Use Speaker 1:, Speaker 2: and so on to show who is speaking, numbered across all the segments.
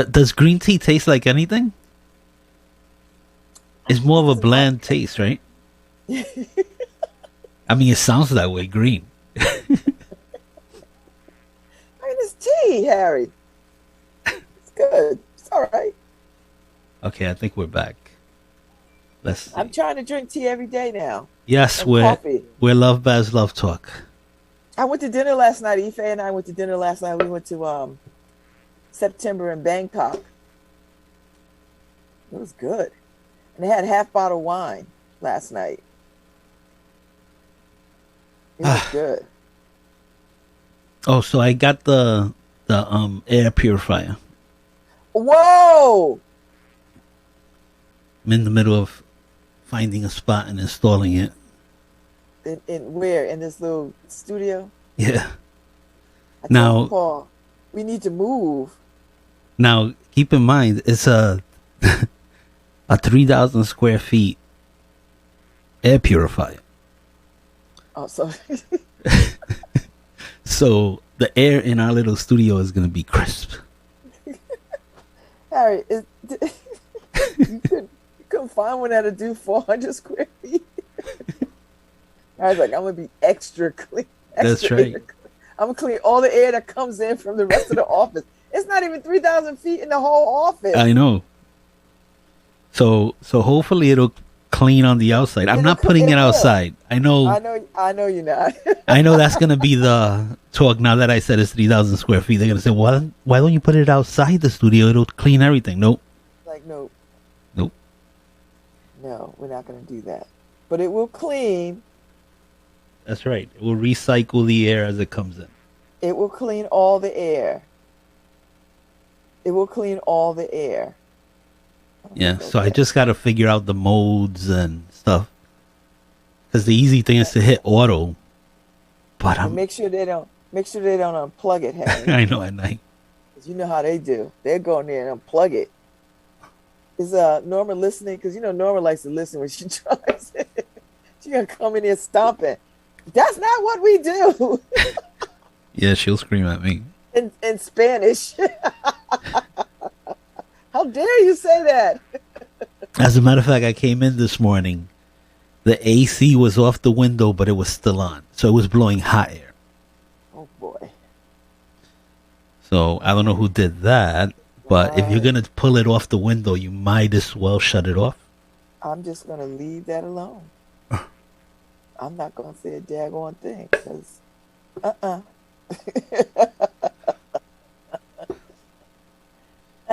Speaker 1: Does green tea taste like anything? It's more of a bland taste, right? I mean, it sounds that way, green.
Speaker 2: I mean, it's tea, Harry. It's good. It's all right.
Speaker 1: Okay, I think we're back. Let's see.
Speaker 2: I'm trying to drink tea every day now
Speaker 1: Yes,
Speaker 2: and coffee.
Speaker 1: we're LoveBabz Love Talk.
Speaker 2: I went to dinner last night. Ife and I went to dinner last night. We went to September in Bangkok. It was good. And they had half bottle wine last night. It was good.
Speaker 1: Oh, so I got the air purifier.
Speaker 2: Whoa!
Speaker 1: I'm in the middle of finding a spot and installing it.
Speaker 2: In where? In this little studio?
Speaker 1: Yeah.
Speaker 2: I
Speaker 1: Now,
Speaker 2: told Paul, we need to move.
Speaker 1: now keep in mind it's a 3,000 square feet air purifier.
Speaker 2: Oh, so
Speaker 1: So the air in our little studio is going to be crisp.
Speaker 2: Harry, you couldn't find one that'll do 400 square feet. I was like, I'm gonna be extra clean.
Speaker 1: That's right.
Speaker 2: I'm gonna clean all the air that comes in from the rest of the office. It's not even 3,000 feet in the whole office.
Speaker 1: I know. So hopefully it'll clean on the outside. I'm not putting it outside. I know
Speaker 2: you're not.
Speaker 1: I know that's gonna be the talk now that I said it's 3,000 square feet. They're gonna say, well, why don't you put it outside the studio? It'll clean everything. Nope.
Speaker 2: Like, nope.
Speaker 1: Nope.
Speaker 2: No, we're not gonna do that. But it will clean.
Speaker 1: That's right. It will recycle the air as it comes in.
Speaker 2: It will clean all the air. It will clean all the air.
Speaker 1: Yeah, so I just got to figure out the modes and stuff. Because the easy thing is to hit auto. But I'm...
Speaker 2: Make sure they don't unplug it, Harry.
Speaker 1: I know at night.
Speaker 2: Because you know how they do. They go in there and unplug it. Is Norma listening? Because you know Norma likes to listen when she drives. She's going to come in here stomping. That's not what we do.
Speaker 1: Yeah, she'll scream at me.
Speaker 2: In Spanish. How dare you say that?
Speaker 1: As a matter of fact, I came in this morning. The AC was off the window, but it was still on. So it was blowing hot air.
Speaker 2: Oh, boy.
Speaker 1: So I don't know who did that. But if you're going to pull it off the window, you might as well shut it off.
Speaker 2: I'm just going to leave that alone. I'm not going to say a daggone thing. Because,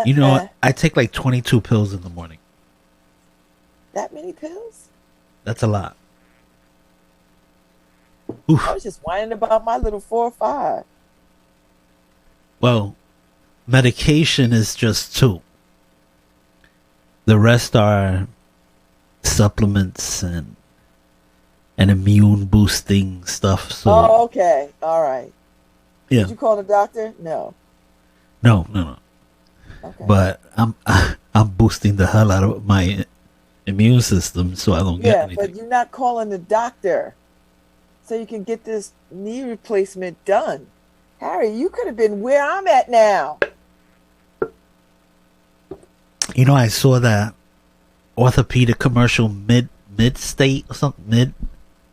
Speaker 1: You know, I take like 22 pills in the morning.
Speaker 2: That many pills?
Speaker 1: That's a lot. Oof.
Speaker 2: I was just whining about my little 4 or 5.
Speaker 1: Well, medication is just 2. The rest are supplements and immune boosting stuff. So,
Speaker 2: oh, okay. All right.
Speaker 1: Yeah.
Speaker 2: Did you call the doctor? No.
Speaker 1: No. Okay. But I'm boosting the hell out of my immune system so I don't get anything.
Speaker 2: Yeah, but you're not calling the doctor so you can get this knee replacement done. Harry, you could have been where I'm at now.
Speaker 1: You know, I saw that orthopedic commercial mid state or something,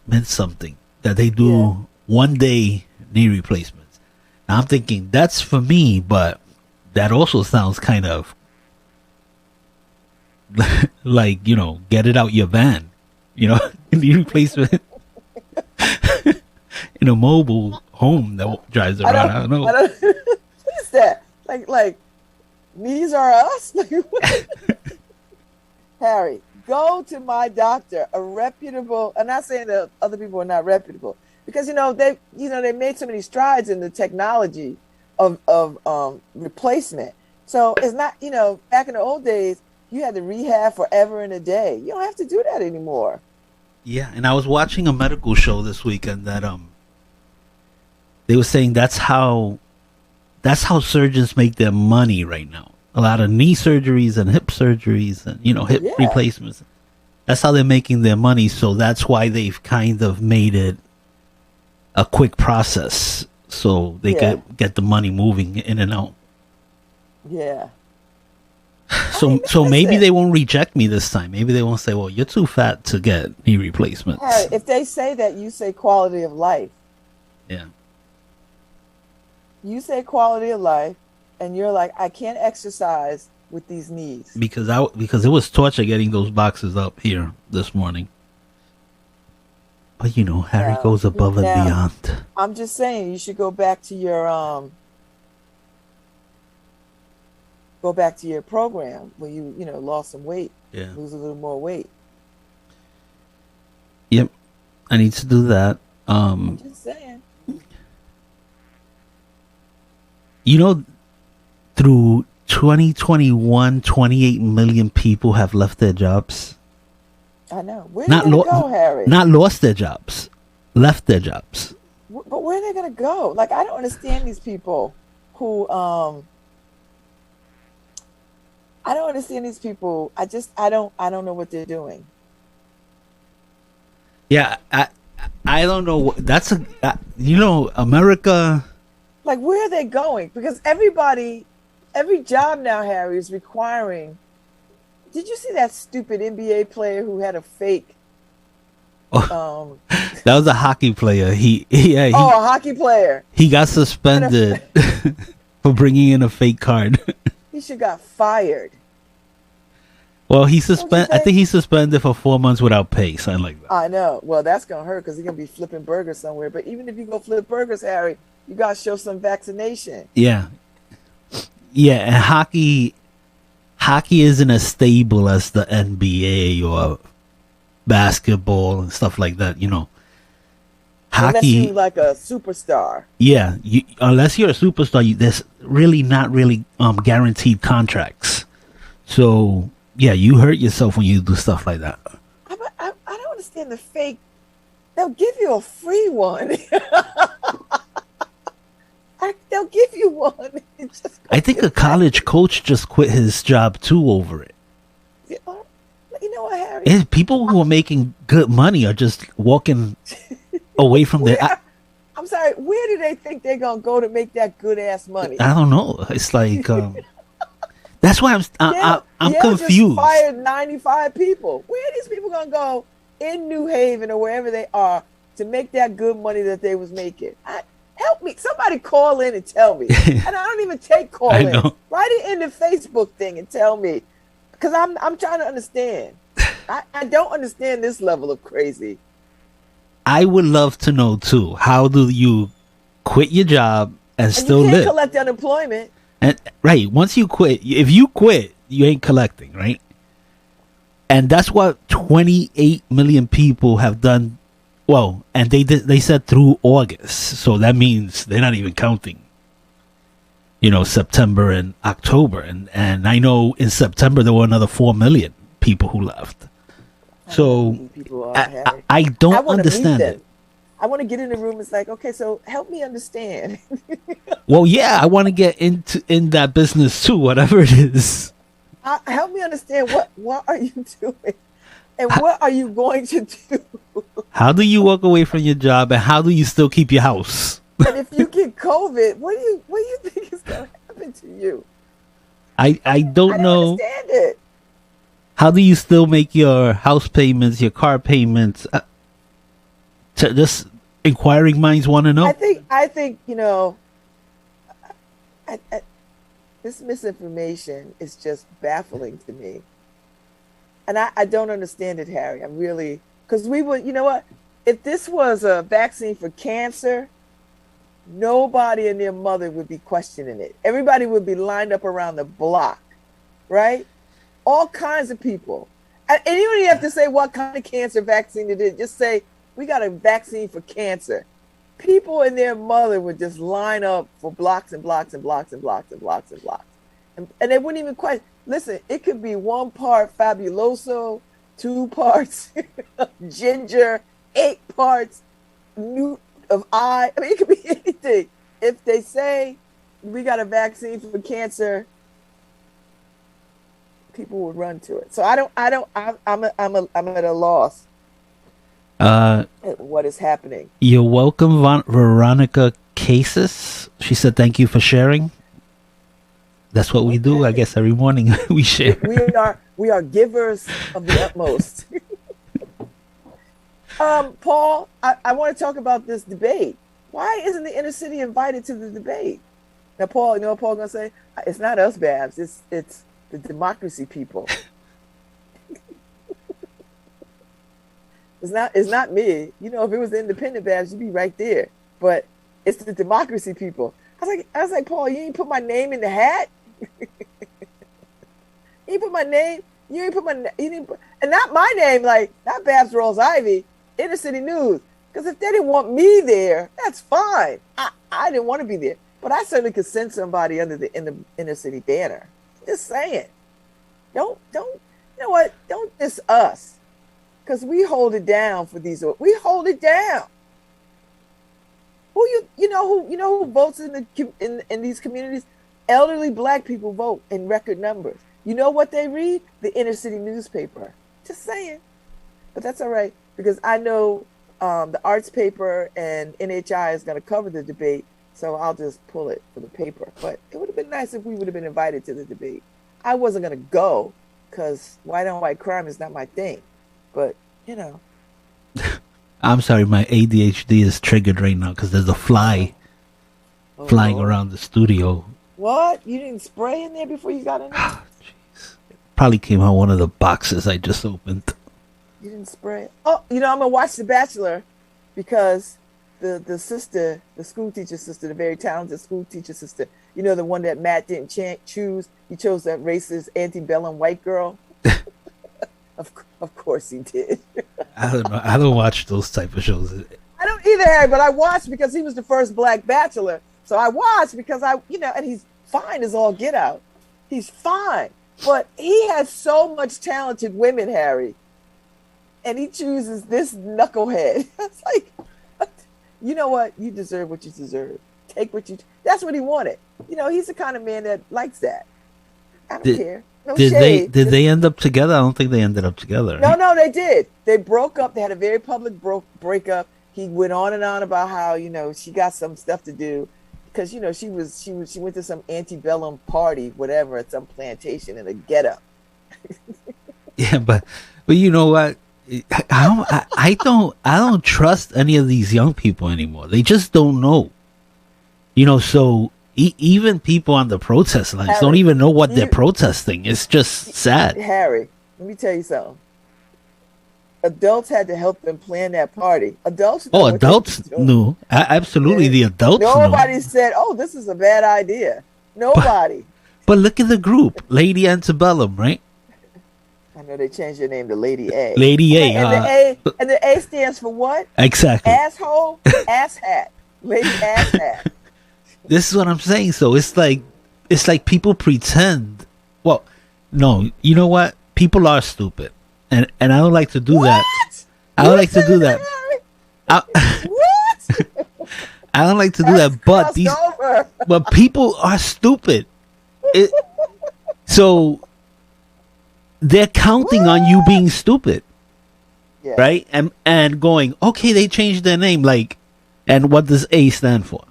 Speaker 1: mid something that they do 1 day knee replacements. Now I'm thinking that's for me, but that also sounds kind of like, you know, get it out your van, you know, knee replacement in a mobile home that drives around. I don't know.
Speaker 2: What is that? Like knees are us? Harry, go to my doctor, a reputable. I'm not saying that other people are not reputable, because they made so many strides in the technology of replacement. So it's not, back in the old days, you had to rehab forever and a day. You don't have to do that anymore.
Speaker 1: Yeah, and I was watching a medical show this weekend that they were saying that's how surgeons make their money right now. A lot of knee surgeries and hip surgeries and hip replacements. That's how they're making their money. So that's why they've kind of made it a quick process so they can get the money moving in and out.
Speaker 2: Yeah.
Speaker 1: So maybe they won't reject me this time. Maybe they won't say, "Well, you're too fat to get knee replacements."
Speaker 2: Harry, if they say that, you say quality of life.
Speaker 1: Yeah.
Speaker 2: You say quality of life, and you're like, I can't exercise with these knees.
Speaker 1: Because it was torture getting those boxes up here this morning. But Harry goes above and beyond.
Speaker 2: I'm just saying, you should go back to your program where you lost some weight.
Speaker 1: Yeah.
Speaker 2: Lose a little more weight.
Speaker 1: Yep. I need to do that.
Speaker 2: I'm just saying.
Speaker 1: Through 2021, 28 million people have left their jobs.
Speaker 2: I know. Where are they going to go, Harry?
Speaker 1: Not lost their jobs. Left their jobs.
Speaker 2: But where are they going to go? Like, I don't understand these people who... I don't understand these people. I don't know what they're doing.
Speaker 1: Yeah, I don't know. That's America.
Speaker 2: Like, where are they going? Because every job now, Harry, is requiring. Did you see that stupid NBA player who had a fake?
Speaker 1: That was a hockey player. A
Speaker 2: hockey player.
Speaker 1: He got suspended for bringing in a fake card.
Speaker 2: He should got fired.
Speaker 1: Well, I think he's suspended for 4 months without pay, something like that.
Speaker 2: I know. Well, that's gonna hurt because he's gonna be flipping burgers somewhere. But even if you go flip burgers, Harry, you gotta show some vaccination.
Speaker 1: Yeah, and hockey isn't as stable as the NBA or basketball and stuff like that. Hockey,
Speaker 2: unless you're like a superstar.
Speaker 1: Yeah, unless you're a superstar, there's really not guaranteed contracts. So yeah, you hurt yourself when you do stuff like that.
Speaker 2: I don't understand the fake. They'll give you a free one. They'll give you one.
Speaker 1: I think a college coach just quit his job too over it.
Speaker 2: You know what, Harry?
Speaker 1: People who are making good money are just walking away from their...
Speaker 2: I'm sorry, where do they think they're going to go to make that good-ass money?
Speaker 1: I don't know. It's like... that's why I'm confused.
Speaker 2: Just fired 95 people. Where are these people going to go in New Haven or wherever they are to make that good money that they was making? Help me. Somebody call in and tell me. And I don't even take call in. Write it in the Facebook thing and tell me. Because I'm trying to understand. I don't understand this level of crazy.
Speaker 1: I would love to know, too. How do you quit your job and still
Speaker 2: you can't
Speaker 1: live?
Speaker 2: Collect unemployment.
Speaker 1: And right, once you quit, if you quit, you ain't collecting, right? And that's what 28 million people have done. Well, and they said through August, so that means they're not even counting. September and October, and I know in September there were another 4 million people who left. So I don't understand it.
Speaker 2: I want to get in the room. It's like, okay, so help me understand.
Speaker 1: Well, yeah, I want to get in that business too, whatever it is.
Speaker 2: Help me understand what are you doing, and what are you going to do?
Speaker 1: How do you walk away from your job, and how do you still keep your house?
Speaker 2: And if you get COVID, what do you think is going to happen to you?
Speaker 1: I don't know.
Speaker 2: Understand it.
Speaker 1: How do you still make your house payments, your car payments? Just inquiring minds want to know.
Speaker 2: I think this misinformation is just baffling to me, and I don't understand it, Harry. I'm really, because we would, you know what? If this was a vaccine for cancer, nobody and their mother would be questioning it. Everybody would be lined up around the block, right? All kinds of people. And you don't even have to say what kind of cancer vaccine it is. Just say, we got a vaccine for cancer. People and their mother would just line up for blocks and blocks and blocks and blocks and blocks and blocks. And they wouldn't even question. Listen, it could be 1 part fabuloso, 2 parts ginger, 8 parts newt of eye. I mean, it could be anything. If they say we got a vaccine for cancer, people would run to it. So I'm at a loss. What is happening?
Speaker 1: You're welcome, Veronica Cases. She said thank you for sharing. That's what we do. I guess every morning we share.
Speaker 2: We are givers of the utmost. Paul, I want to talk about this debate. Why isn't the inner city invited to the debate? Now, Paul, you know what Paul's gonna say? It's not us, Babz. It's the democracy people. It's not me. You know, if it was the independent Babz, you'd be right there. But it's the democracy people. I was like, Paul, you ain't put my name in the hat. You ain't put my name. You ain't put my. You didn't put, and not my name, like not Babz Rawls-Ivy, Inner City News. Because if they didn't want me there, that's fine. I didn't want to be there, but I certainly could send somebody under the inner city banner. Just saying. Don't. You know what? Don't diss us. Because we hold it down for these. We hold it down. You know who votes in these communities? Elderly Black people vote in record numbers. You know what they read? The inner city newspaper. Just saying. But that's all right, because I know the arts paper and NHI is going to cover the debate, so I'll just pull it for the paper. But it would have been nice if we would have been invited to the debate. I wasn't going to go because white on white crime is not my thing. But, you know.
Speaker 1: I'm sorry, my ADHD is triggered right now because there's a fly flying around the studio.
Speaker 2: What? You didn't spray in there before you got in there?
Speaker 1: Jeez. Probably came out one of the boxes I just opened.
Speaker 2: You didn't spray it? Oh, you know, I'm going to watch The Bachelor because the sister, the school teacher sister, the very talented school teacher sister, you know, the one that Matt didn't choose. He chose that racist antebellum white girl. Of course he did.
Speaker 1: I don't know. I don't watch those type of shows.
Speaker 2: I don't either, Harry, but I watched because he was the first Black bachelor. So I watched because and he's fine as all get out. He's fine. But he has so much talented women, Harry. And he chooses this knucklehead. It's like, you know what? You deserve what you deserve. Take what you... That's what he wanted. You know, he's the kind of man that likes that. I don't care. No shade.
Speaker 1: Did they end up together? I don't think they ended up together.
Speaker 2: No, they did. They broke up. They had a very public breakup. He went on and on about how, you know, she got some stuff to do because, you know, she went to some antebellum party, whatever, at some plantation in a ghetto.
Speaker 1: Yeah, but you know what? I don't trust any of these young people anymore. They just don't know. You know, so even people on the protest lines don't even know what they're protesting. It's just sad.
Speaker 2: Harry, let me tell you something. Adults had to help them plan that party. Adults
Speaker 1: knew. Absolutely, the adults
Speaker 2: Nobody
Speaker 1: knew.
Speaker 2: said, oh, this is a bad idea. Nobody.
Speaker 1: But look at the group. Lady Antebellum, right?
Speaker 2: I know they changed their name to Lady A.
Speaker 1: Lady A.
Speaker 2: And the A stands for what?
Speaker 1: Exactly.
Speaker 2: Asshole, ass hat. Lady ass hat.
Speaker 1: This is what I'm saying. So it's like people pretend. Well, no, you know what? People are stupid, and I don't like to do that. I don't like to do that.
Speaker 2: What?
Speaker 1: I don't like to do that. But people are stupid. So they're counting on you being stupid, right? And going, okay, they changed their name, like, and what does A stand for?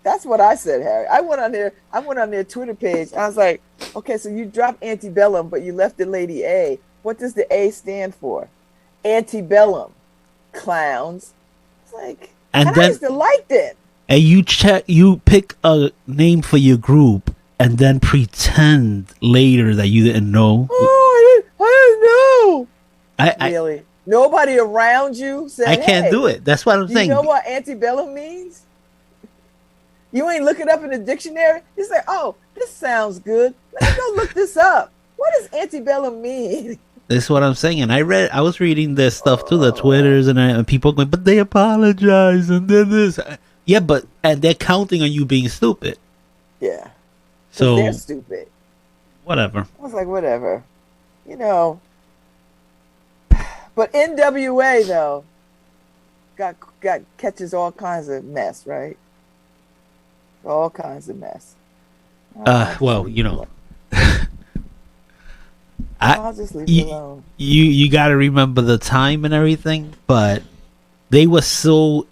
Speaker 2: That's what I said, Harry. I went on their Twitter page. I was like, okay, so you dropped antebellum, but you left the Lady A. What does the A stand for? Antebellum. Clowns. It's like, and I used to like that.
Speaker 1: And you pick a name for your group and then pretend later that you didn't know.
Speaker 2: Oh, I didn't know. Really? Nobody around you said,
Speaker 1: I can't do it. That's what I'm saying.
Speaker 2: You know what antebellum means? You ain't look it up in the dictionary? You say, oh, this sounds good. Let me go look this up. What does antebellum mean?
Speaker 1: That's what I'm saying. And I was reading their stuff too, the Twitters, and people going, but they apologize and then this. Yeah, and they're counting on you being stupid.
Speaker 2: Yeah.
Speaker 1: So
Speaker 2: they're stupid.
Speaker 1: Whatever.
Speaker 2: I was like, whatever. You know. But NWA though got catches all kinds of mess, right? All kinds of mess.
Speaker 1: Well, you know,
Speaker 2: I'll just leave it alone.
Speaker 1: You got to remember the time and everything, but they were so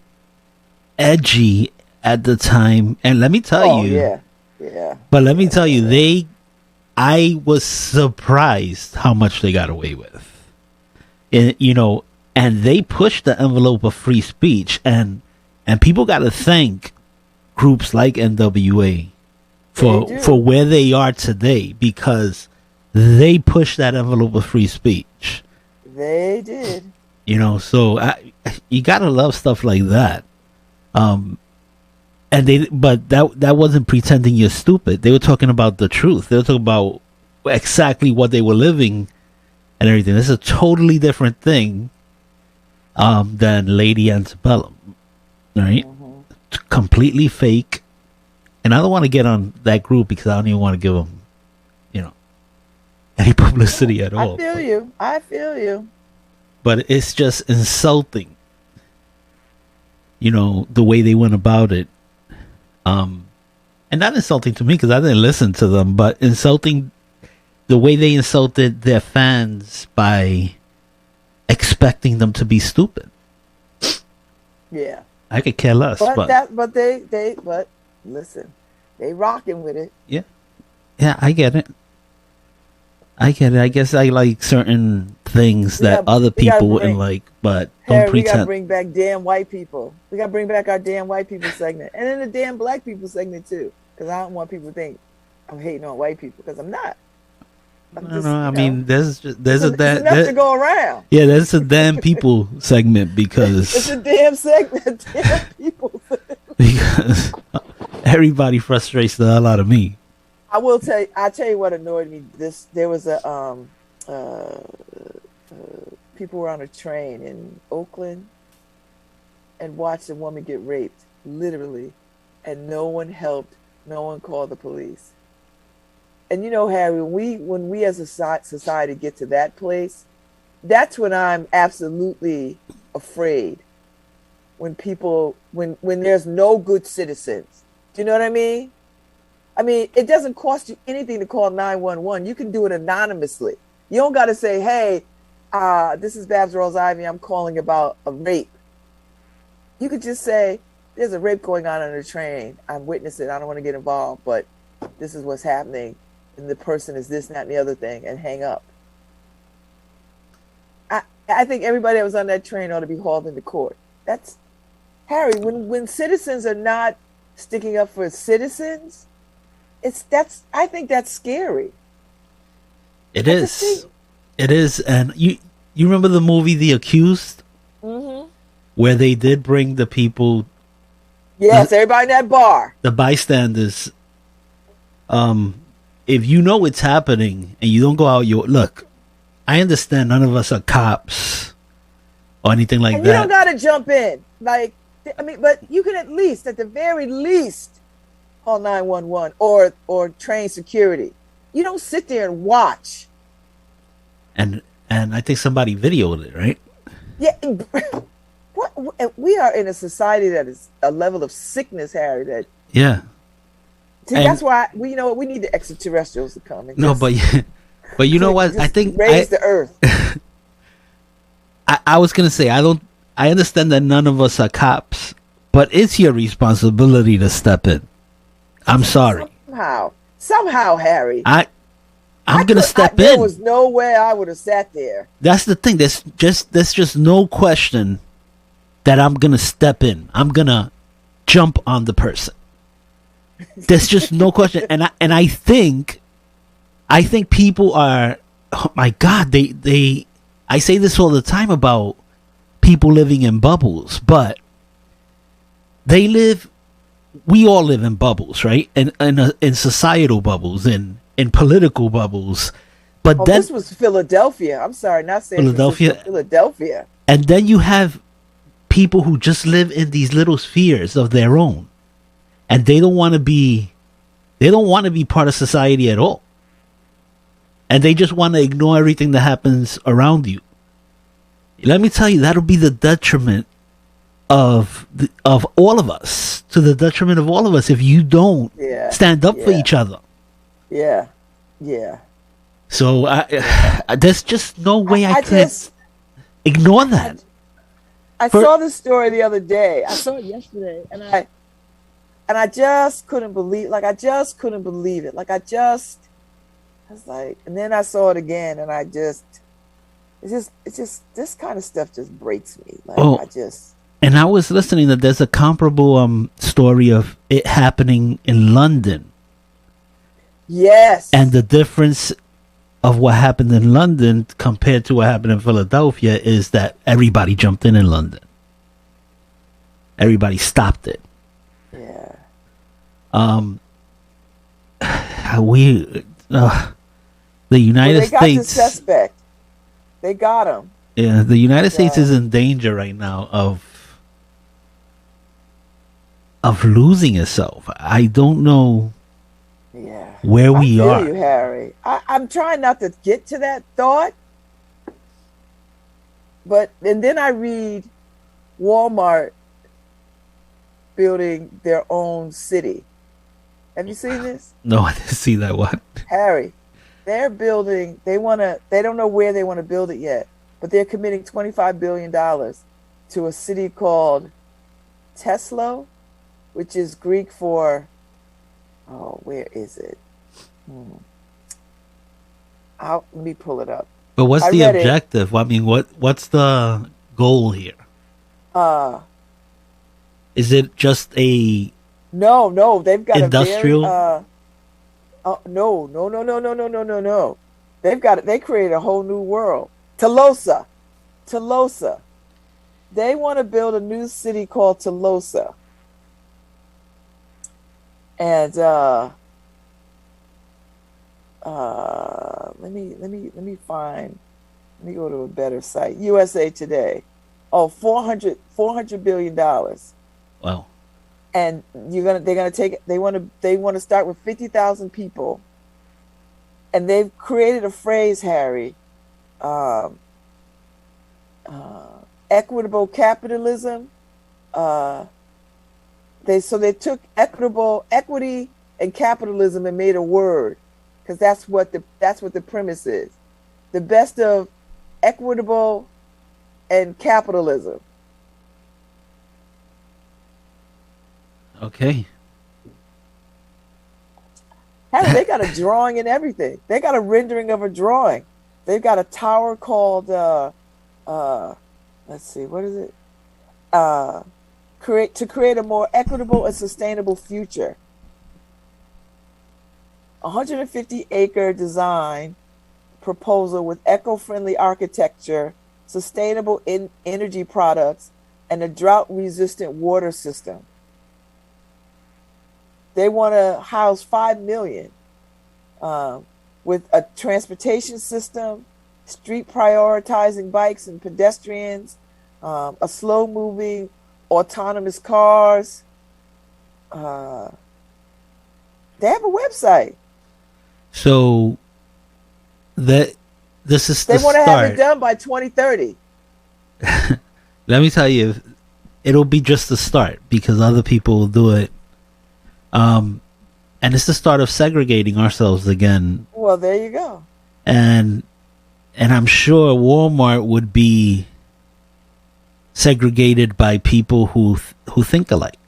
Speaker 1: edgy at the time, and let me tell you,
Speaker 2: Yeah.
Speaker 1: But let me tell you, I was surprised how much they got away with. And, and they pushed the envelope of free speech, and people got to thank groups like NWA for where they are today, because they pushed that envelope of free speech.
Speaker 2: They did.
Speaker 1: So you gotta love stuff like that. But that wasn't pretending you're stupid. They were talking about the truth. They were talking about exactly what they were living and everything. This is a totally different thing than Lady Antebellum, right? Completely fake. And I don't want to get on that group because I don't even want to give them, any publicity at all.
Speaker 2: I feel you.
Speaker 1: But it's just insulting, the way they went about it. And not insulting to me because I didn't listen to them, but insulting the way they insulted their fans by expecting them to be stupid.
Speaker 2: Yeah.
Speaker 1: I could care less.
Speaker 2: But listen, they rocking with it.
Speaker 1: Yeah. Yeah, I get it. I guess I like certain things that other people wouldn't like, but don't pretend.
Speaker 2: We gotta bring back damn white people. We gotta bring back our damn white people segment, and then the damn black people segment too. Because I don't want people to think I'm hating on white people, because I'm not.
Speaker 1: I mean, there's enough
Speaker 2: to go around.
Speaker 1: Yeah, there's a damn people segment because
Speaker 2: it's a damn segment, damn people.
Speaker 1: Because everybody frustrates the hell out of me.
Speaker 2: I'll tell you what annoyed me. There was people were on a train in Oakland and watched a woman get raped, literally, and no one helped. No one called the police. And Harry, when we as a society get to that place, that's when I'm absolutely afraid. When there's no good citizens. Do you know what I mean? I mean, it doesn't cost you anything to call 911. You can do it anonymously. You don't got to say, hey, this is Babz Rawls-Ivy. I'm calling about a rape. You could just say, there's a rape going on the train. I'm witnessing. I don't want to get involved, but this is what's happening. And the person is this, that, and the other thing, and hang up. I think everybody that was on that train ought to be hauled into court. That's, Harry, when citizens are not sticking up for citizens, I think that's scary.
Speaker 1: It is. It is. And you remember the movie The Accused? Mm-hmm. Where they did bring the people.
Speaker 2: Yes, everybody in that bar.
Speaker 1: The bystanders. If you know it's happening and you don't go out, look, I understand none of us are cops or anything like that.
Speaker 2: You don't got to jump in. But you can at the very least, call 911 or train security. You don't sit there and watch. And
Speaker 1: I think somebody videoed it, right?
Speaker 2: Yeah. We are in a society that is a level of sickness, Harry. See, that's why we need the extraterrestrials to come.
Speaker 1: But you know what? I think
Speaker 2: raise the earth.
Speaker 1: I was gonna say I understand that none of us are cops, but it's your responsibility to step in. I'm sorry.
Speaker 2: Somehow, Harry.
Speaker 1: I'm gonna step in.
Speaker 2: There was no way I would have sat there.
Speaker 1: That's the thing. There's just no question that I'm gonna step in. I'm gonna jump on the person. There's just no question. And I think people are. Oh my God! I say this all the time about people living in bubbles, but we all live in bubbles, right? In societal bubbles, in political bubbles. But then
Speaker 2: this was Philadelphia. I'm sorry, not saying Philadelphia.
Speaker 1: And then you have people who just live in these little spheres of their own, and they don't want to be part of society at all. And they just want to ignore everything that happens around you. Let me tell you, that'll be the detriment of all of us, to the detriment of all of us, if you don't stand up for each other.
Speaker 2: Yeah.
Speaker 1: So there's just no way I could ignore I
Speaker 2: saw this story the other day. I saw it yesterday, and and I just couldn't believe, like, I just couldn't believe it. Like, I was like, and then I saw it again, and it's just this kind of stuff just breaks me. Like,
Speaker 1: Oh, and I was listening that there's a comparable story of it happening in London.
Speaker 2: Yes.
Speaker 1: And the difference of what happened in London compared to what happened in Philadelphia is that everybody jumped in London. Everybody stopped it.
Speaker 2: Yeah.
Speaker 1: The United
Speaker 2: States. They got the suspect. They got him.
Speaker 1: Yeah, the United States is in danger right now of losing itself. I don't know.
Speaker 2: Yeah.
Speaker 1: Where we
Speaker 2: are.
Speaker 1: I
Speaker 2: feel you, Harry. I'm trying not to get to that thought, and then I read Walmart building their own city. Have you seen this?
Speaker 1: No, I didn't see that one.
Speaker 2: Harry, they're building, they don't know where they want to build it yet, but they're committing $25 billion to a city called Tesla, which is Greek for, where is it? Let me pull it up.
Speaker 1: But what's the objective? I mean, what's the goal here? Is it just a
Speaker 2: no? They've got
Speaker 1: industrial.
Speaker 2: No. They created a whole new world. Tolosa. They want to build a new city called Tolosa. And let me go to a better site. USA Today. Oh, $400 billion.
Speaker 1: Wow.
Speaker 2: And they're gonna take it. They want to start with 50,000 people. And they've created a phrase, Harry, equitable capitalism. They took equity and capitalism and made a word, because that's what the premise is. The best of equitable and capitalism.
Speaker 1: Okay.
Speaker 2: Hey, they got a drawing and everything. They got a rendering of a drawing. They've got a tower called let's see, what is it? Create a more equitable and sustainable future. 150-acre design proposal with eco-friendly architecture, sustainable energy products, and a drought-resistant water system. They want to house 5 million with a transportation system, street prioritizing bikes and pedestrians, a slow-moving autonomous cars. They have a website.
Speaker 1: So this is
Speaker 2: they want to have it done by 2030.
Speaker 1: Let me tell you, it'll be just the start, because other people will do it. And it's the start of segregating ourselves again.
Speaker 2: Well, there you go.
Speaker 1: And I'm sure Walmart would be segregated by people who think alike.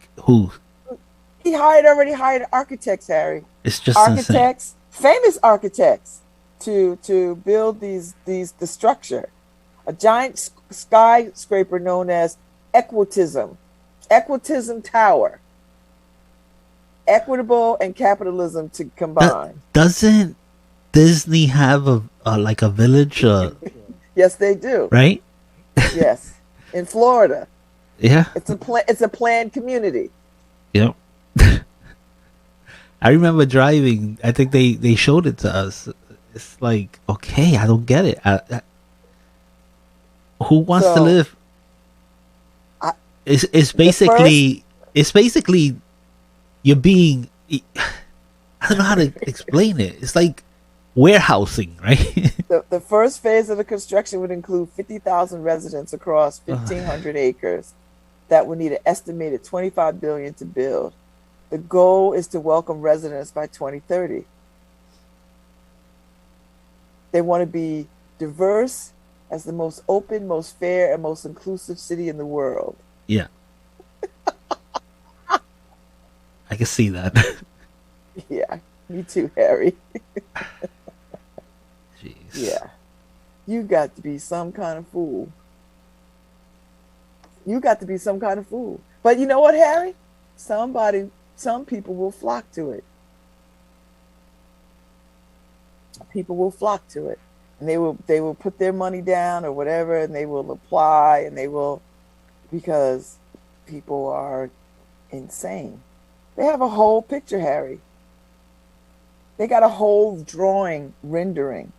Speaker 2: He already hired architects, Harry.
Speaker 1: It's just
Speaker 2: architects, insane. Famous architects, to build the structure. A giant skyscraper known as Equitism Tower. Equitable and capitalism to combine.
Speaker 1: Doesn't Disney have a village?
Speaker 2: Yes, they do.
Speaker 1: Right?
Speaker 2: Yes, in Florida.
Speaker 1: Yeah.
Speaker 2: It's a planned community.
Speaker 1: Yep. I remember driving. I think they showed it to us. It's like, okay, I don't get it. Who wants to live? It's basically you're being, I don't know how to explain it. It's like warehousing, right?
Speaker 2: The first phase of the construction would include 50,000 residents across 1,500 acres that would need an estimated $25 billion to build. The goal is to welcome residents by 2030. They want to be diverse as the most open, most fair, and most inclusive city in the world.
Speaker 1: Yeah. I can see that.
Speaker 2: Yeah, me too, Harry.
Speaker 1: Jeez.
Speaker 2: Yeah, you got to be some kind of fool. You got to be some kind of fool. But you know what, Harry? Some people will flock to it. People will flock to it, and they will put their money down or whatever, and they will apply, and they will, because people are insane. They have a whole picture, Harry. They got a whole drawing rendering.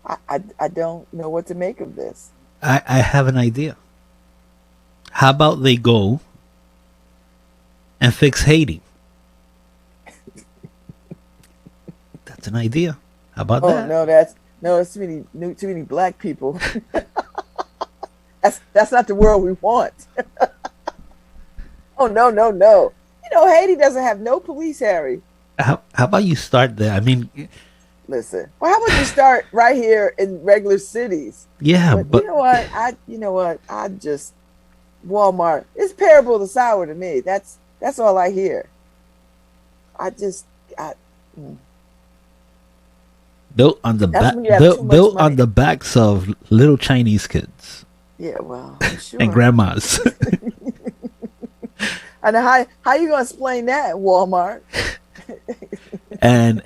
Speaker 2: I don't know what to make of this.
Speaker 1: I have an idea. How about they go and fix Haiti? That's an idea. How about that?
Speaker 2: Oh no, it's too many black people. That's not the world we want. Oh no. You know, Haiti doesn't have no police, Harry.
Speaker 1: How about you start there? I mean,
Speaker 2: listen. Well, how about you start right here in regular cities?
Speaker 1: Yeah,
Speaker 2: but you know what? I just Walmart. It's parable of the sour to me. That's all I hear.
Speaker 1: Built on the backs of little Chinese kids.
Speaker 2: Yeah, well, I'm sure.
Speaker 1: And grandmas.
Speaker 2: And how you gonna explain that, Walmart?
Speaker 1: and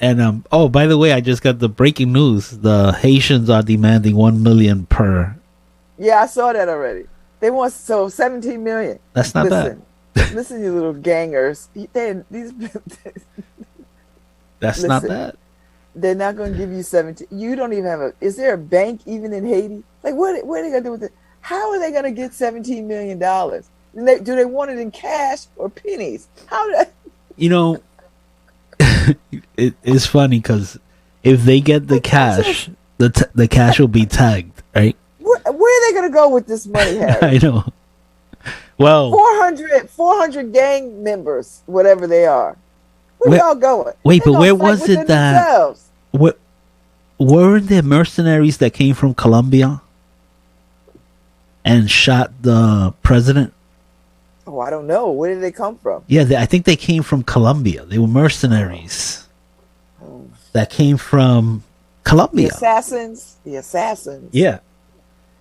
Speaker 1: oh, by the way, I just got the breaking news. The Haitians are demanding 1 million per.
Speaker 2: Yeah, I saw that already. They want 17 million.
Speaker 1: That's not bad.
Speaker 2: Listen, you little gangers.
Speaker 1: That's not bad.
Speaker 2: They're not going to give you 17. You don't even have is there a bank even in Haiti? Like, what are they going to do with it? How are they going to get $17 million? Do they want it in cash or pennies?
Speaker 1: You know, it's funny because if they get the cash, the cash will be tagged, right?
Speaker 2: Where are they going to go with this money, Harry?
Speaker 1: I know. Well,
Speaker 2: 400 gang members, whatever they are. Where y'all going?
Speaker 1: Wait, but where was it that? Weren't there mercenaries that came from Colombia and shot the president?
Speaker 2: Oh, I don't know. Where did they come from?
Speaker 1: Yeah, I think they came from Colombia. They were mercenaries that came from Colombia.
Speaker 2: The assassins.
Speaker 1: Yeah.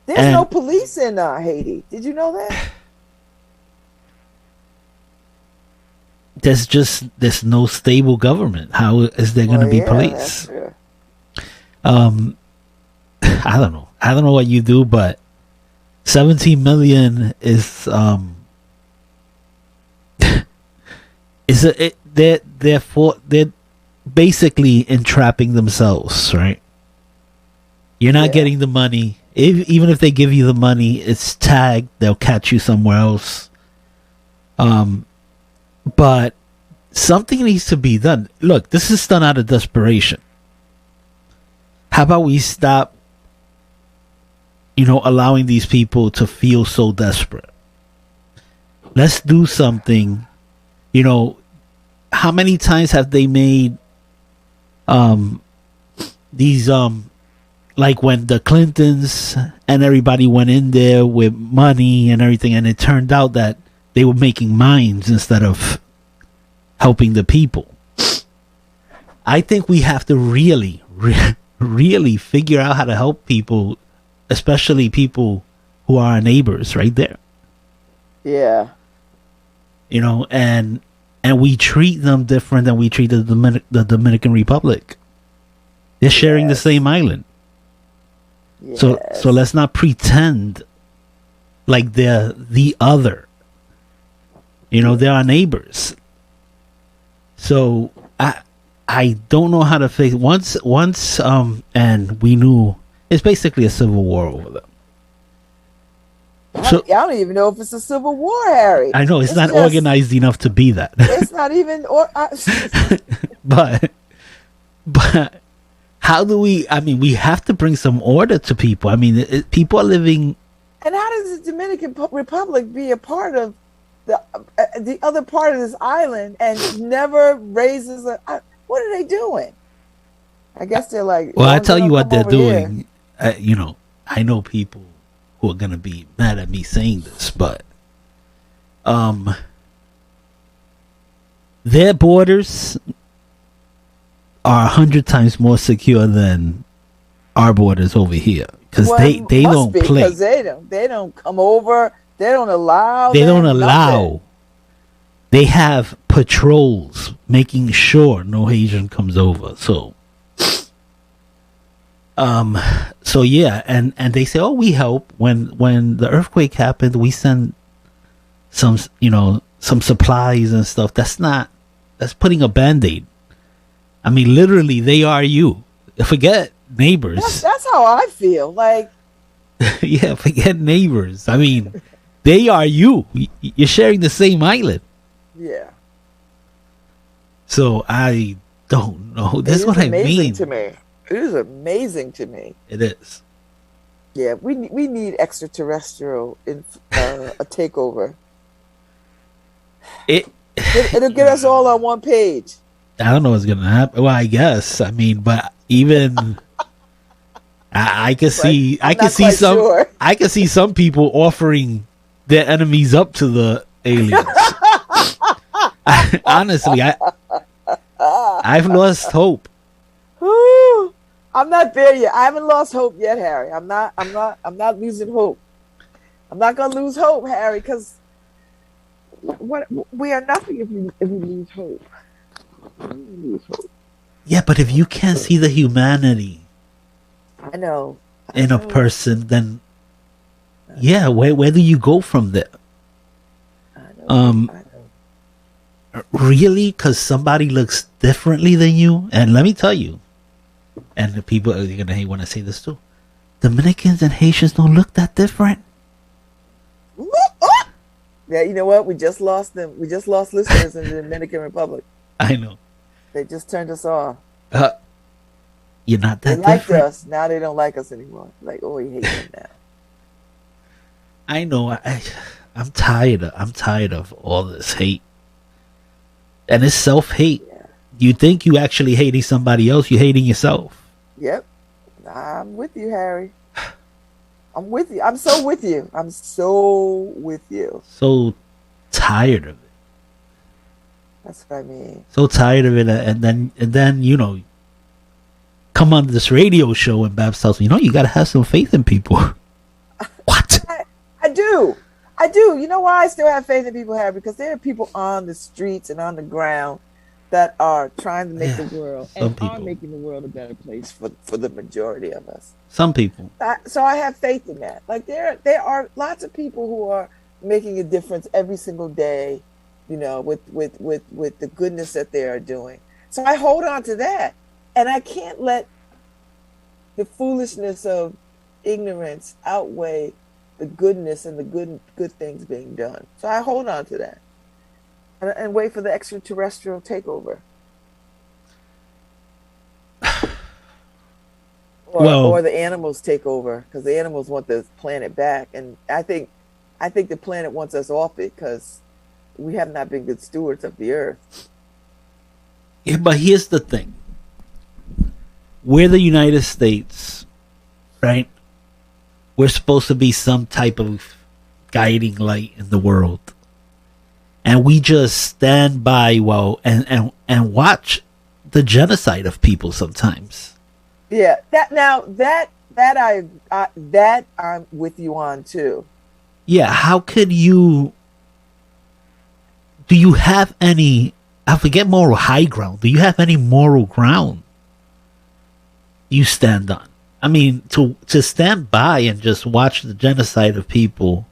Speaker 2: There's no police in Haiti. Did you know that?
Speaker 1: There's no stable government. How is there going to be police? I don't know. I don't know what you do, but 17 million is they're basically entrapping themselves, right? You're not getting the money. Even if they give you the money, it's tagged. They'll catch you somewhere else. But something needs to be done. Look, this is done out of desperation. How about we stop, allowing these people to feel so desperate? Let's do something. How many times have they made these like when the Clintons and everybody went in there with money and everything, and it turned out that they were making mines instead of helping the people. I think we have to really figure out how to help people, especially people who are our neighbors right there.
Speaker 2: Yeah.
Speaker 1: And we treat them different than we treat the Dominican Republic. They're sharing the same island. Yes. So let's not pretend like they're the other. They're our neighbors. So I don't know how to fix once and we knew it's basically a civil war over them.
Speaker 2: So, I don't even know if it's a civil war, Harry.
Speaker 1: I know it's not organized enough to be that.
Speaker 2: It's not even
Speaker 1: but how do we? I mean, we have to bring some order to people. I mean, people are living.
Speaker 2: And how does the Dominican Republic be a part of the other part of this island and never raises what are they doing? I guess they're like.
Speaker 1: Well, I tell you what they're doing. I know people who are gonna be mad at me saying this, but their borders are 100 times more secure than our borders over here, because they don't play.
Speaker 2: Because they don't come over. They don't allow.
Speaker 1: They don't allow.
Speaker 2: Nothing.
Speaker 1: They have patrols making sure no Asian comes over. So yeah, and they say, oh, we help. When the earthquake happened, we send some supplies and stuff. That's putting a band-aid. I mean, literally, they are you. Forget neighbors.
Speaker 2: That's how I feel. Like,
Speaker 1: yeah, forget neighbors. I mean, they are you. You're sharing the same island.
Speaker 2: Yeah.
Speaker 1: So I don't know. That's what I mean.
Speaker 2: To me, it is amazing to me.
Speaker 1: It is.
Speaker 2: Yeah, we need extraterrestrial a takeover. It'll get us all on one page.
Speaker 1: I don't know what's gonna happen. Well, I guess. I mean, but even I can see some people offering their enemies up to the aliens. Honestly, I've lost hope.
Speaker 2: I'm not there yet. I haven't lost hope yet, Harry. I'm not losing hope. I'm not gonna lose hope, Harry, because we are nothing if we lose hope.
Speaker 1: Yeah, but if you can't see the humanity,
Speaker 2: I know,
Speaker 1: in a person, then yeah, where do you go from there? I know. Really? Because somebody looks differently than you? And let me tell you, and the people are going to hate when I say this too, Dominicans and Haitians don't look that different.
Speaker 2: Yeah, you know what? We just lost them. We just lost listeners in the Dominican Republic.
Speaker 1: I know.
Speaker 2: They just turned us off.
Speaker 1: You're not that different.
Speaker 2: They liked us. Now they don't like us anymore. Like, oh, we hate them now.
Speaker 1: I know. I'm tired of all this hate. And it's self-hate. Yeah. You think you actually hating somebody else, you're hating yourself.
Speaker 2: Yep. I'm with you, Harry. I'm with you. I'm so with you. I'm so with you.
Speaker 1: So tired of it.
Speaker 2: That's what I mean.
Speaker 1: So tired of it, and then come on this radio show and Babz tells me, you got to have some faith in people. What?
Speaker 2: I do. You know why I still have faith in people, Harry? Because there are people on the streets and on the ground that are trying to make the world are making the world a better place for the majority of us.
Speaker 1: Some people.
Speaker 2: So I have faith in that. Like there are lots of people who are making a difference every single day, with the goodness that they are doing. So I hold on to that, and I can't let the foolishness of ignorance outweigh the goodness and the good things being done. So I hold on to that and wait for the extraterrestrial takeover. Or the animals take over, because the animals want the planet back, and I think the planet wants us off it because we have not been good stewards of the earth.
Speaker 1: Yeah, but here's the thing: we're the United States, right? We're supposed to be some type of guiding light in the world, and we just stand by and watch the genocide of people sometimes.
Speaker 2: Yeah, that I'm with you on too.
Speaker 1: Yeah, how could you? Do you have any? I forget moral high ground. Do you have any moral ground you stand on? I mean, to stand by and just watch the genocide of people,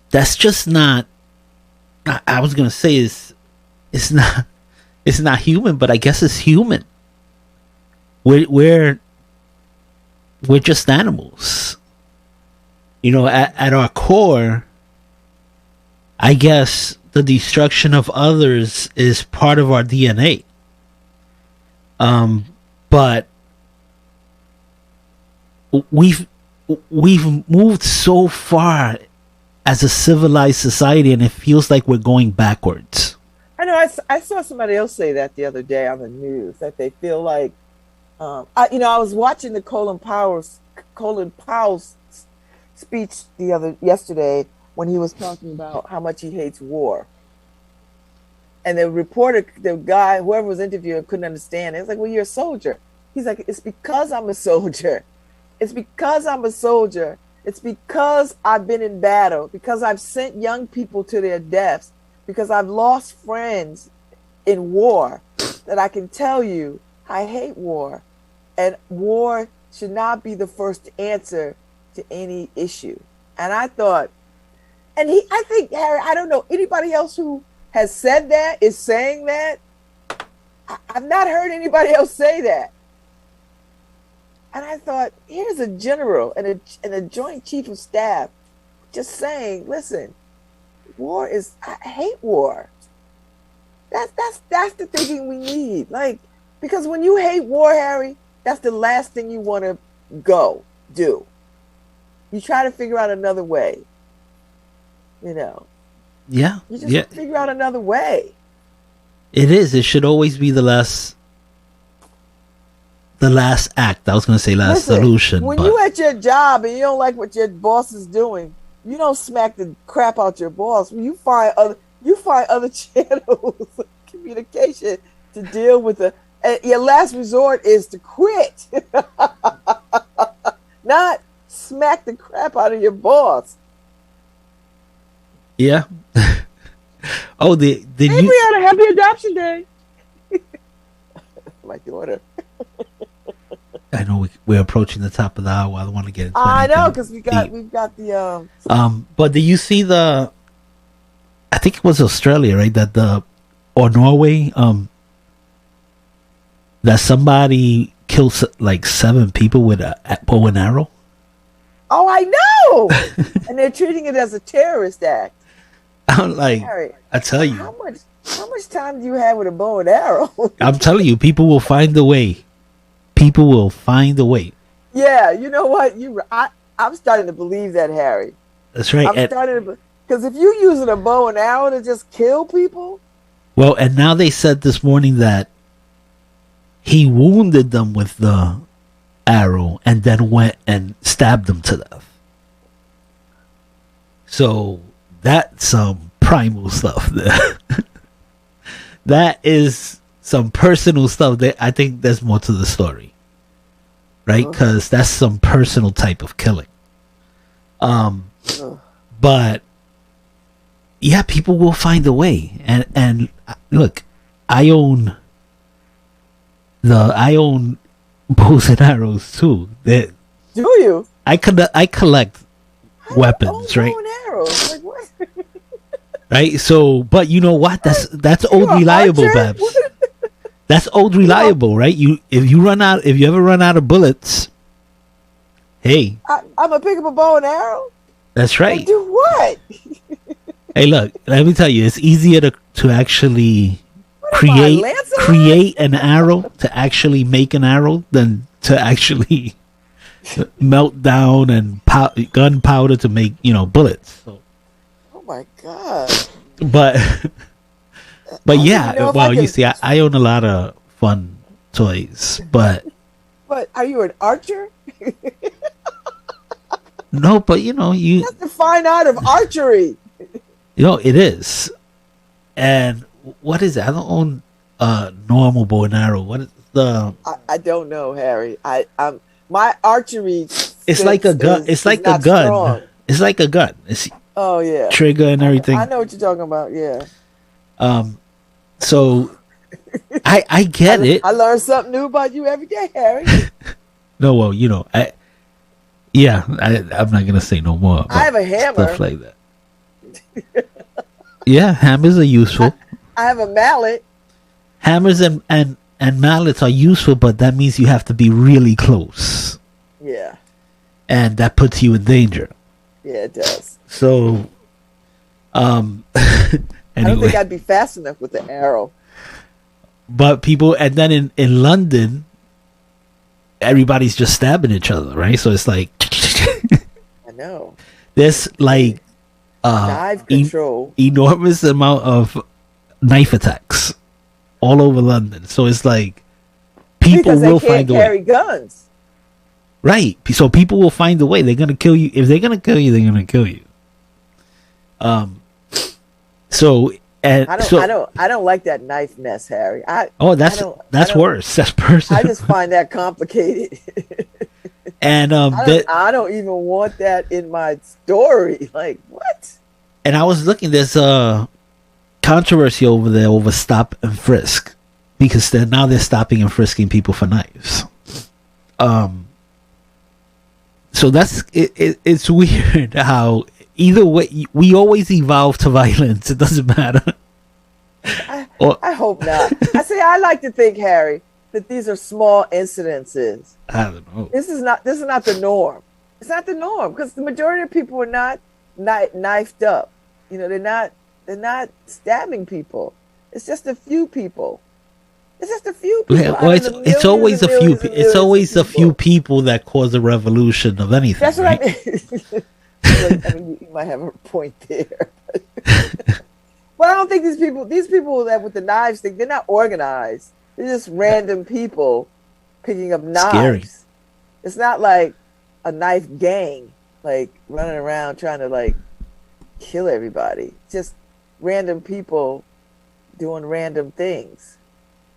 Speaker 1: that's just not. I was gonna say it's not human, but I guess it's human. We're just animals, At our core, I guess the destruction of others is part of our DNA. But we've moved so far as a civilized society, and it feels like we're going backwards.
Speaker 2: I know. I saw somebody else say that the other day on the news, that they feel like, I was watching the Colin Powell's speech yesterday when he was talking about how much he hates war, And the reporter, the guy, whoever was interviewing, couldn't understand. It was like, well, you're a soldier. He's like, it's because I'm a soldier. It's because I'm a soldier. It's because I've been in battle, because I've sent young people to their deaths, because I've lost friends in war, that I can tell you I hate war. And war should not be the first answer to any issue. And I thought, I think, Harry, I don't know anybody else who has said that, is saying that. I've not heard anybody else say that. And I thought, here's a general and a joint chief of staff just saying, listen, I hate war. That's the thinking we need. Like, because when you hate war, Harry, that's the last thing you want to do. You try to figure out another way.
Speaker 1: Yeah.
Speaker 2: You just figure out another way.
Speaker 1: It is. It should always be the last act. I was going to say last solution.
Speaker 2: When you at your job and you don't like what your boss is doing, you don't smack the crap out your boss. You find other channels of communication to deal with it. Your last resort is to quit, not smack the crap out of your boss.
Speaker 1: Yeah. Oh, we
Speaker 2: had a happy adoption day. My daughter.
Speaker 1: I know we're approaching the top of the hour. I don't want to get into
Speaker 2: I
Speaker 1: anything
Speaker 2: know, because we've got the
Speaker 1: But did you see I think it was Australia, right? Or Norway, that somebody killed like 7 people with a bow and arrow.
Speaker 2: Oh, I know. And they're treating it as a terrorist act.
Speaker 1: I'm like,
Speaker 2: Harry,
Speaker 1: I tell you,
Speaker 2: how much time do you have with a bow and arrow?
Speaker 1: I'm telling you, people will find a way. People will find a way.
Speaker 2: Yeah, you know what? I'm starting to believe that, Harry.
Speaker 1: That's right.
Speaker 2: Because if you're using a bow and arrow to just kill people.
Speaker 1: Well, and now they said this morning that he wounded them with the arrow and then went and stabbed them to death. So that's some primal stuff there. That is some personal stuff. I think there's more to the story, right? Because that's some personal type of killing. But yeah, people will find a way. And look, I own bows and arrows too. Do
Speaker 2: you?
Speaker 1: I collect weapons, right?
Speaker 2: Bow and arrows? Like what?
Speaker 1: Right. So, but you know what? That's old reliable, Babz. That's old reliable, right? If you ever run out of bullets, hey,
Speaker 2: I'm gonna pick up a bow and arrow.
Speaker 1: That's right.
Speaker 2: And do what?
Speaker 1: Hey, look. Let me tell you, it's easier to actually create an arrow, to actually make an arrow, than to actually melt down and gunpowder to make bullets. So.
Speaker 2: Oh my god!
Speaker 1: But yeah, well, you see, I own a lot of fun toys, but
Speaker 2: are you an archer?
Speaker 1: No, but
Speaker 2: that's the fine art of archery.
Speaker 1: It is. And what is it? I don't own a normal bow and arrow. What is the?
Speaker 2: I don't know, Harry. I'm my archery.
Speaker 1: It's like a gun. It's like a gun. Strong. It's like a gun. It's trigger and everything.
Speaker 2: I know what you're talking about. Yeah.
Speaker 1: So I get it.
Speaker 2: I learn something new about you every day, Harry.
Speaker 1: No, well, I'm not gonna say no more.
Speaker 2: I have a hammer.
Speaker 1: Stuff like that. Yeah, hammers are useful.
Speaker 2: I have a mallet.
Speaker 1: Hammers and mallets are useful, but that means you have to be really close.
Speaker 2: Yeah.
Speaker 1: And that puts you in danger.
Speaker 2: Yeah, it does.
Speaker 1: So, anyway.
Speaker 2: I don't think I'd be fast enough with the arrow.
Speaker 1: But people, and then in London, everybody's just stabbing each other, right? So it's like,
Speaker 2: I know.
Speaker 1: There's like
Speaker 2: knife control,
Speaker 1: enormous amount of knife attacks all over London. So it's like people will find a way.
Speaker 2: Carry guns,
Speaker 1: right? So people will find a way. They're gonna kill you. If they're gonna kill you, they're gonna kill you. So And
Speaker 2: I don't like that knife mess, Harry.
Speaker 1: That's worse. That's personal.
Speaker 2: I just find that complicated.
Speaker 1: And
Speaker 2: I don't even want that in my story. Like, what?
Speaker 1: And I was looking. There's a controversy over there over stop and frisk, because they're stopping and frisking people for knives. So that's it. It's weird how either way we always evolve to violence. It doesn't matter.
Speaker 2: I hope not. I like to think, Harry, that these are small incidences.
Speaker 1: I don't know.
Speaker 2: This is not the norm. It's not the norm, because the majority of people are not knifed up. They're not stabbing people. It's just a few people. It's just a few people.
Speaker 1: Yeah, well, it's always a few. It's always a few people that cause a revolution of anything.
Speaker 2: That's what
Speaker 1: right?
Speaker 2: I mean. You might have a point there. But I don't think these people that with the knives thing, they're not organized. They're just random people picking up knives.
Speaker 1: Scary.
Speaker 2: It's not like a knife gang, like running around trying to like kill everybody. Just random people doing random things.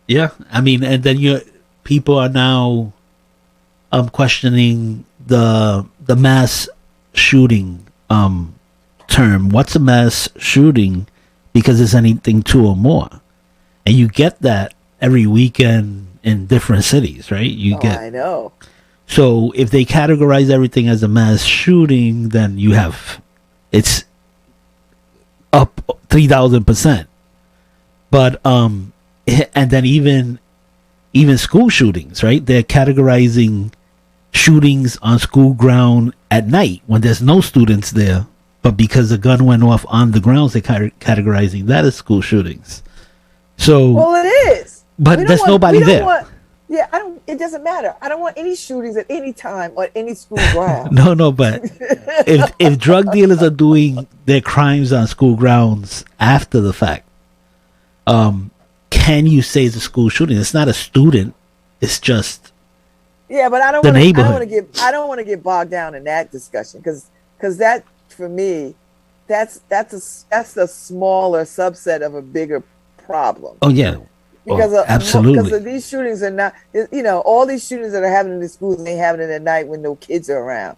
Speaker 1: Yeah, I mean, and then people are now questioning the mass shooting term. What's a mass shooting? Because it's anything two or more, and you get that every weekend in different cities, right? I
Speaker 2: know.
Speaker 1: So if they categorize everything as a mass shooting, then it's up 3,000%. But and then even school shootings, right? They're categorizing shootings on school ground at night when there's no students there. But because the gun went off on the grounds, they're categorizing that as school shootings. So,
Speaker 2: well, it is.
Speaker 1: But there's nobody there.
Speaker 2: It doesn't matter. I don't want any shootings at any time on any school ground.
Speaker 1: No, but if drug dealers are doing their crimes on school grounds after the fact, can you say it's a school shooting? It's not a student. It's just
Speaker 2: but I don't want to get bogged down in that discussion because that, for me, that's a smaller subset of a bigger problem.
Speaker 1: Oh yeah, absolutely.
Speaker 2: Because of these shootings are not, all these shootings that are happening in the schools ain't happening at night when no kids are around.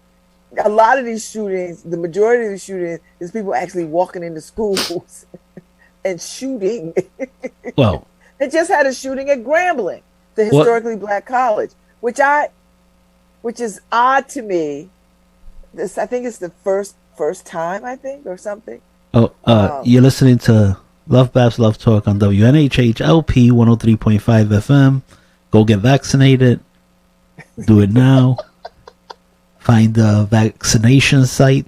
Speaker 2: A lot of these shootings, the majority of the shootings, is people actually walking into schools and shooting.
Speaker 1: Well,
Speaker 2: they just had a shooting at Grambling, the historically black college, which is odd to me. I think it's the first time, I think, or something.
Speaker 1: You're listening to LoveBabz LoveTalk on WNHH-LP 103.5 FM. Go get vaccinated. Do it now. Find the vaccination site.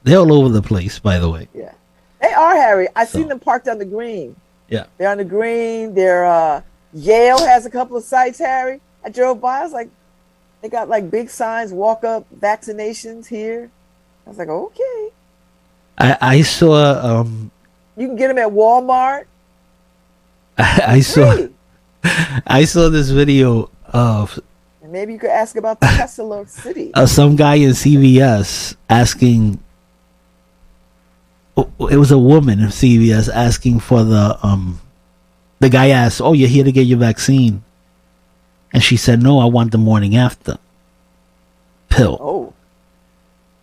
Speaker 1: They're all over the place, by the way.
Speaker 2: Yeah, they are, Harry. I've seen them parked on the green.
Speaker 1: Yeah,
Speaker 2: they're on the green. Yale has a couple of sites, Harry. I drove by. I was like, they got like big signs, walk up vaccinations here. I was like, okay.
Speaker 1: I saw.
Speaker 2: You can get them at Walmart.
Speaker 1: I saw this video of.
Speaker 2: And maybe you could ask about the Tesla City.
Speaker 1: Some guy in CVS asking. It was a woman in CVS asking for the guy asked, "Oh, you're here to get your vaccine," and she said, "No, I want the morning after pill."
Speaker 2: Oh.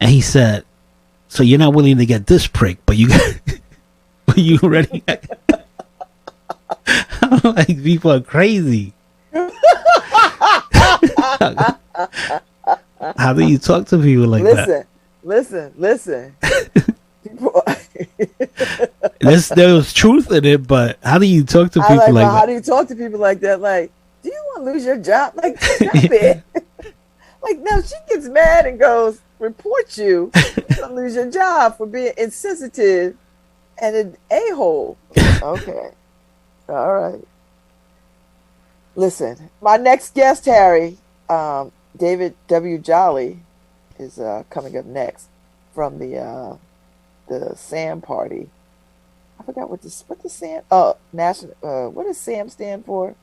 Speaker 1: And he said, "So you're not willing to get this prick, but you ready?" I'm like, people are crazy. How do you talk to people like that?
Speaker 2: Listen.
Speaker 1: There was truth in it, but how do you talk to people like that?
Speaker 2: How do you talk to people like that? Like, do you want to lose your job? Like, stop it. Like, no, she gets mad and goes, report you. You're going to lose your job for being insensitive and an a-hole. Okay. All right. Listen, my next guest, Harry, David W. Jolly, is coming up next from the SAM party. I forgot what the SAM national what does SAM stand for?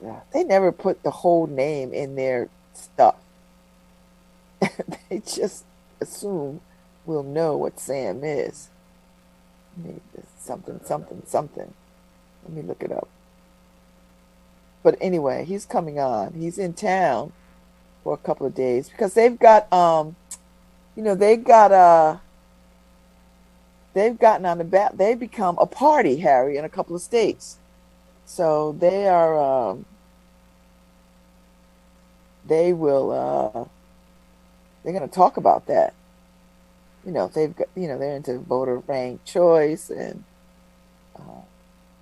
Speaker 2: Yeah, they never put the whole name in their stuff. They just assume we'll know what SAM is. Something, something, something. Let me look it up. But anyway, he's coming on. He's in town for a couple of days because they've got they got they've gotten on the bat. They become a party, Harry, in a couple of states. So they are they will they're going to talk about that. They've got they're into voter ranked choice and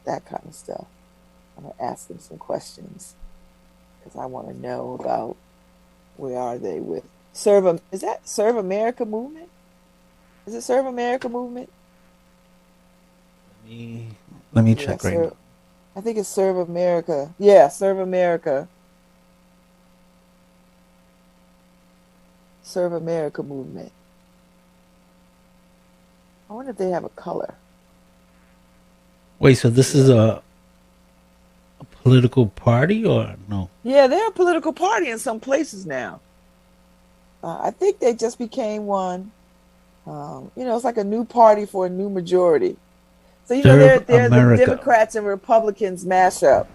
Speaker 2: that kind of stuff. I'm going to ask them some questions because I want to know about where are they with is that Serve America movement? Is it Serve America movement?
Speaker 1: Let me check right now.
Speaker 2: I think it's Serve America. Yeah, Serve America. Serve America movement. I wonder if they have a color.
Speaker 1: Wait, so this is a political party or no?
Speaker 2: Yeah, they're a political party in some places now. I think they just became one. It's like a new party for a new majority. So they're the Democrats and Republicans mash up,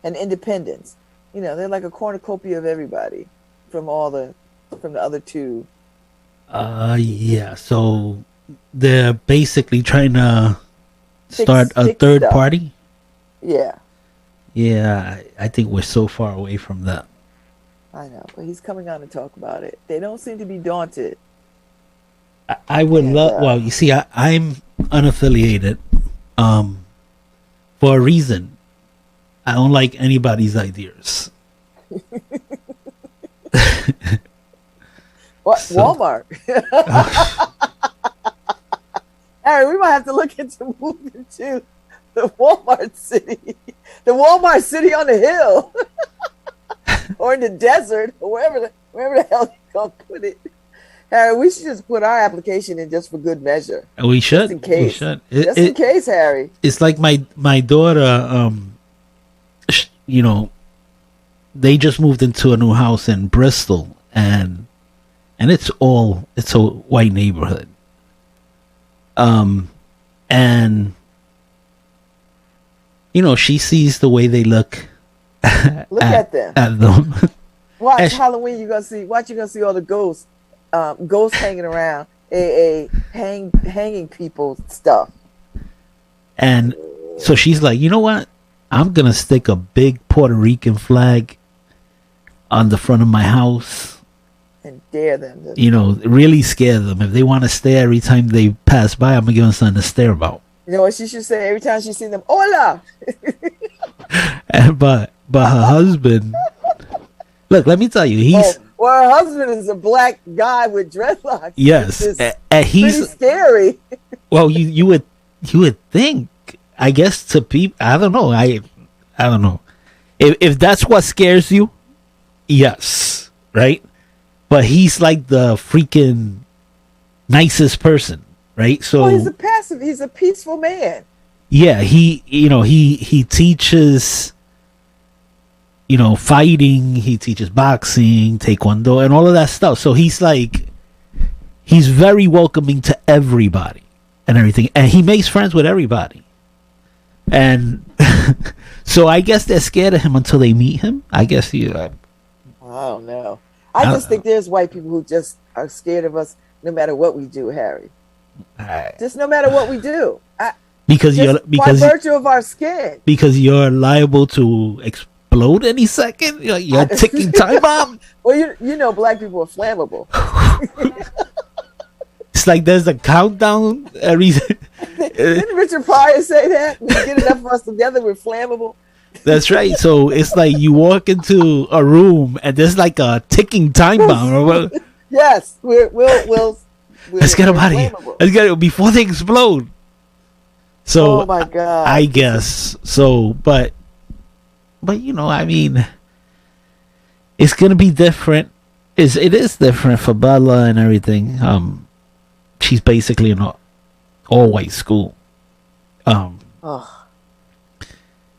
Speaker 2: and independents. They're like a cornucopia of everybody from the other two.
Speaker 1: Yeah. So they're basically trying to start a third party.
Speaker 2: Yeah.
Speaker 1: Yeah, I think we're so far away from that.
Speaker 2: I know, but he's coming on to talk about it. They don't seem to be daunted.
Speaker 1: I would love. Well, you see, I'm unaffiliated, for a reason. I don't like anybody's ideas.
Speaker 2: What? Walmart. Harry, we might have to look into moving to the Walmart city. The Walmart city on the hill. Or in the desert, or wherever the hell you gonna put it. Harry, we should just put our application in just for good measure.
Speaker 1: We should.
Speaker 2: Just in case.
Speaker 1: We should.
Speaker 2: In case, Harry.
Speaker 1: It's like my daughter, they just moved into a new house in Bristol, and it's a white neighborhood. And she sees the way they look.
Speaker 2: Look at them.
Speaker 1: At them.
Speaker 2: Watch Halloween. You're gonna see all the ghosts hanging around, hanging people stuff.
Speaker 1: And so she's like, you know what? I'm gonna stick a big Puerto Rican flag on the front of my house
Speaker 2: and dare them.
Speaker 1: Really scare them. If they want to stare every time they pass by, I'm gonna give them something to stare about.
Speaker 2: You know what she should say every time she sees them? Hola.
Speaker 1: But her husband, look, let me tell you,
Speaker 2: her husband is a black guy with dreadlocks.
Speaker 1: Yes,
Speaker 2: and he's pretty scary.
Speaker 1: Well, you would think, I guess, to people, I don't know. I don't know if that's what scares you. Yes, right. But he's like the freaking nicest person, right? So
Speaker 2: he's a peaceful man.
Speaker 1: Yeah, he teaches, fighting, he teaches boxing, taekwondo, and all of that stuff. So he's very welcoming to everybody and everything. And he makes friends with everybody. And so I guess they're scared of him until they meet him. I guess
Speaker 2: I don't know. I just think there's white people who just are scared of us no matter what we do, Harry. Just no matter what we do. Because by virtue of our skin.
Speaker 1: Because you're liable to explode any second. You're a ticking time bomb.
Speaker 2: Well, black people are flammable.
Speaker 1: It's like there's a countdown.
Speaker 2: Didn't Richard Pryor say that? We get enough of us together, we're flammable.
Speaker 1: That's right. So it's like you walk into a room and there's like a ticking time bomb.
Speaker 2: Yes, we'll
Speaker 1: let's get them out of here. Let's get it before they explode. So,
Speaker 2: oh my God.
Speaker 1: I guess so, but I mean, it's gonna be different. It is different for Bella and everything. She's basically in an all white school, and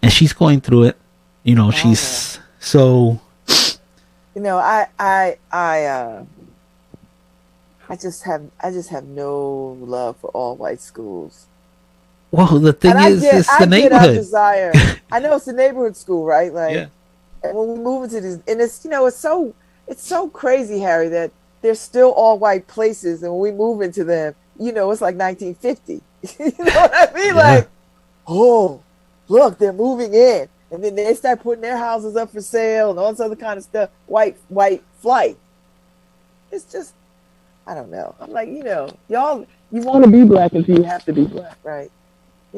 Speaker 1: she's going through it. She's so.
Speaker 2: I just have no love for all white schools.
Speaker 1: Well, the thing
Speaker 2: And
Speaker 1: is, it's the
Speaker 2: I get our
Speaker 1: neighborhood.
Speaker 2: desire. I know it's the neighborhood school, right? Like,
Speaker 1: Yeah.
Speaker 2: and when we move into these, and it's, it's so crazy, Harry, that they're still all white places, and when we move into them, it's like 1950. You know what I mean?
Speaker 1: Yeah.
Speaker 2: Like, oh, look, they're moving in, and then they start putting their houses up for sale and all this other kind of stuff. White flight. It's just, I don't know. I'm like, y'all, you want to be black until you have to be black, right? I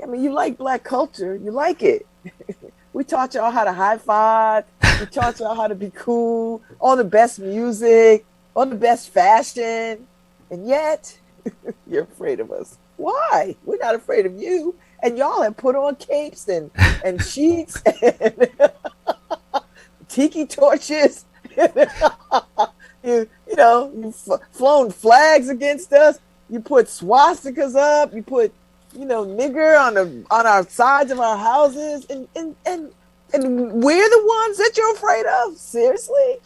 Speaker 2: mean, you like black culture, you like it. We taught y'all how to high five. We taught y'all how to be cool, all the best music, all the best fashion. And yet, you're afraid of us. Why? We're not afraid of you. And y'all have put on capes and sheets and tiki torches. You've flown flags against us. You put swastikas up. You put nigger on our sides of our houses, and we're the ones that you're afraid of. Seriously?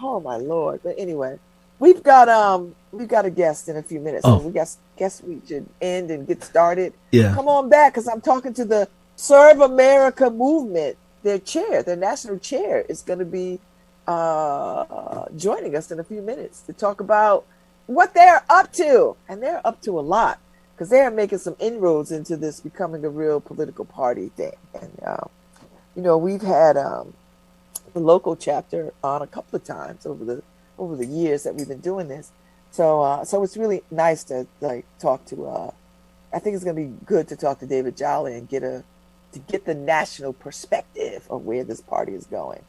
Speaker 2: Oh my Lord! But anyway, we've got a guest in a few minutes.
Speaker 1: Oh.
Speaker 2: So we guess we should end and get started.
Speaker 1: Yeah.
Speaker 2: Come on back, because I'm talking to the Serve America movement. Their national chair, is going to be joining us in a few minutes to talk about what they're up to, and they're up to a lot. Because they are making some inroads into this becoming a real political party thing. And, we've had the local chapter on a couple of times over the years that we've been doing this. So it's really nice to talk to, I think it's going to be good to talk to David Jolly and get the national perspective of where this party is going.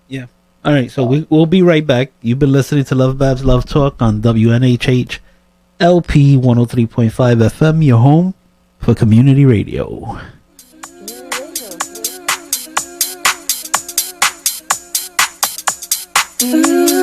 Speaker 1: Yeah. All right. So we'll be right back. You've been listening to LoveBabz Love Talk on WNHH. LP 103.5 FM, your home for community radio.
Speaker 3: Mm-hmm.